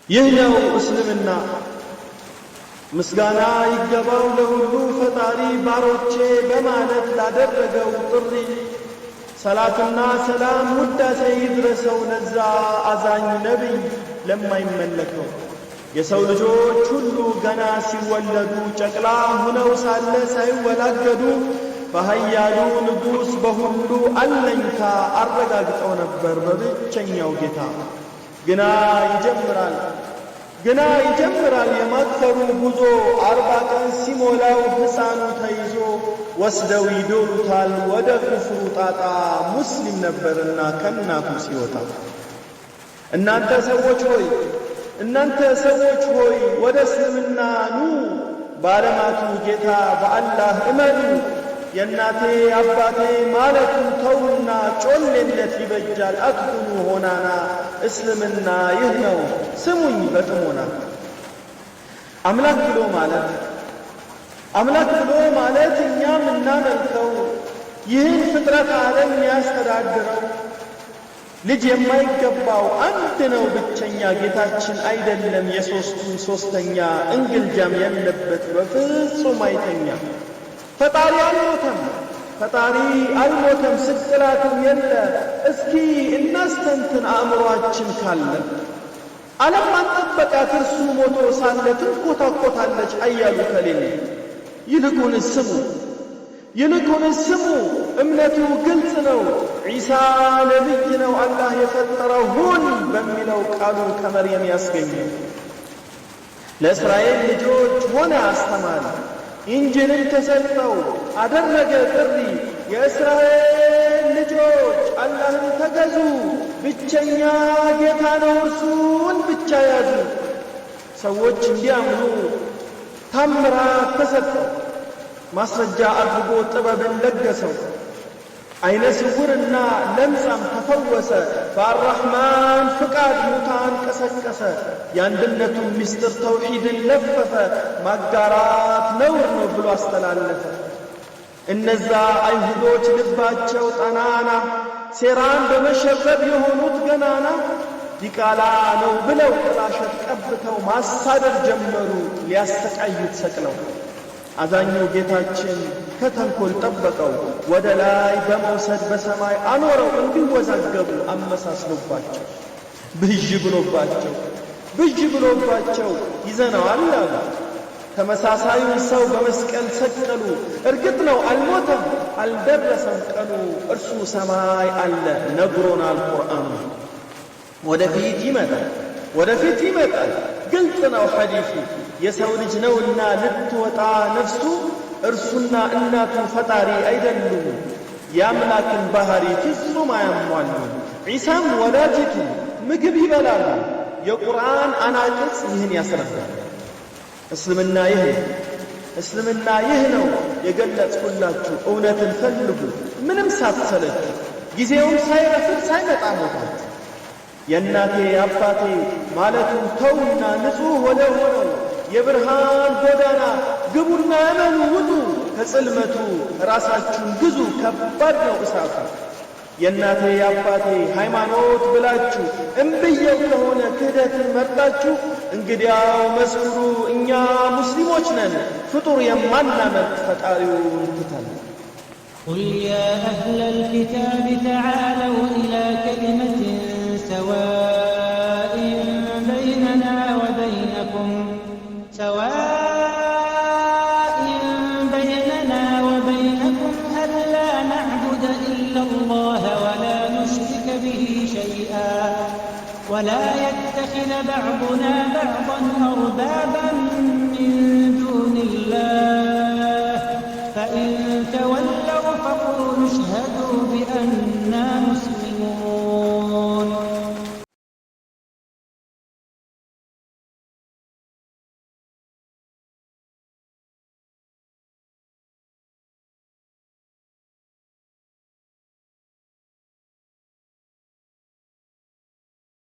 ይህነው እስልምና ምስጋና ይገባው ለሁሉ ፈጣሪ ባሮቼ በማለት ላደረገው ጥሪ ሰላትና ሰላም ውዳሴ ይድረሰው ለዛ አዛኝ ነቢይ ለማይመለከው የሰው ልጆች ሁሉ ገና ሲወለዱ ጨቅላ ሆነው ሳለ ሳይወላገዱ በኃያሉ ንጉሥ በሁሉ አለኝታ አረጋግጠው ነበር በብቸኛው ጌታ። ግና ይጀምራል የማክፈሩ ጉዞ 40 ቀን ሲሞላው ሕፃኑ ተይዞ ወስደው ይዶሩታል ወደ ክፍሩ ጣጣ ሙስሊም ነበርና ከናቱ ሲወጣ። እናንተ ሰዎች ሆይ ወደ እስልምና ኑ በዓለማቱ ጌታ በአላህ እመኑ። የእናቴ አባቴ ማለቱን ተውና ጮሌነት ይበጃል አትኩኑ ሆናና እስልምና ይህ ነው ስሙኝ በጥሞና። አምላክ ብሎ ማለት እኛም እናመልከው ይህን ፍጥረት ዓለም ያስተዳድረው ልጅ የማይገባው አንድ ነው ብቸኛ ጌታችን አይደለም የሦስቱን ሦስተኛ እንግልጃም የለበት በፍጹም አይተኛ። ፈጣሪ አልሞተም ስቅላትም የለ እስኪ እናስተንትን አእምሮአችን ካለ። ዓለም አንጠበቃት እርሱ ሞቶ ሳለ ትንኰታኰታለች አያሉ ከሌለ። ይልቁንስ ስሙ እምነቱ ግልጽ ነው ዒሳ ነቢይ ነው አላህ የፈጠረው ሁን በሚለው ቃሉ ከመርየም ያስገኘው። ለእስራኤል ልጆች ሆነ አስተማሪ ኢንጂልን ተሰጠው አደረገ ጥሪ የእስራኤል ልጆች አላህን ተገዙ ብቸኛ ጌታ ነው እርሱን ብቻ ያዙ። ሰዎች እንዲያምኑ ታምራት ተሰጠው ማስረጃ አድርጎ ጥበብን ለገሰው። አይነ ስውርና ለምጻም ተፈወሰ በአራሕማን ፍቃድ ሙታን ቀሰቀሰ። የአንድነቱን ምስጢር ተውሒድን ለፈፈ ማጋራት ነውር ነው ብሎ አስተላለፈ። እነዛ አይሁዶች ልባቸው ጠናና ሴራን በመሸረብ የሆኑት ገናና ዲቃላ ነው ብለው ጥላሸት ቀብተው ማሳደር ጀመሩ ሊያስተቃዩት ሰቅለው። አዛኙ ጌታችን ከተንኰል ጠበቀው ወደ ላይ በመውሰድ በሰማይ አኖረው እንዲወዛገቡ አመሳስሎባቸው ብዥ ብሎባቸው ይዘነዋል አሉ። ተመሳሳዩን ሰው በመስቀል ሰቀሉ። እርግጥ ነው አልሞተም አልደረሰም ቀኑ እርሱ ሰማይ አለ ነግሮናል ቁርአኑ። ወደፊት ይመጣል ግልጽ ነው ሐዲሱ የሰው ልጅ ነውና ልትወጣ ነፍሱ እርሱና እናቱ ፈጣሪ አይደሉም የአምላክን ባህሪ ፍጹም አያሟሉ። ዒሳም ወላጅቱ ምግብ ይበላሉ የቁርአን አናቅጽ ይህን ያስረዳል። እስልምና ይህ ነው የገለጽኩላችሁ እውነትን ፈልጉ ምንም ሳትሰለቹ ጊዜውም ሳይረፍድ ሳይመጣ ሞታችሁ። የእናቴ አባቴ ማለቱን ተውና ንጹሕ ወደ ሆነው የብርሃን ጎዳና ግቡና እመኑ ውጡ ከጽልመቱ ራሳችሁን ግዙ ከባድ ነው እሳቱ። የእናቴ አባቴ ሃይማኖት ብላችሁ እምብየው ከሆነ ክህደትን መርጣችሁ እንግዲያው መስክሩ እኛ ሙስሊሞች ነን ፍጡር የማናመልክ ፈጣሪውን ትተን። قل يا أهل الكتاب تعالوا إلى كلمة سواء بيننا وبينكم ألا نعبد إلا الله ولا نشرك به شيئا ولا يتخذ بعضنا بعضا أربابا من دون الله فإن تولوا فقولوا اشهدوا بأننا مسلمون.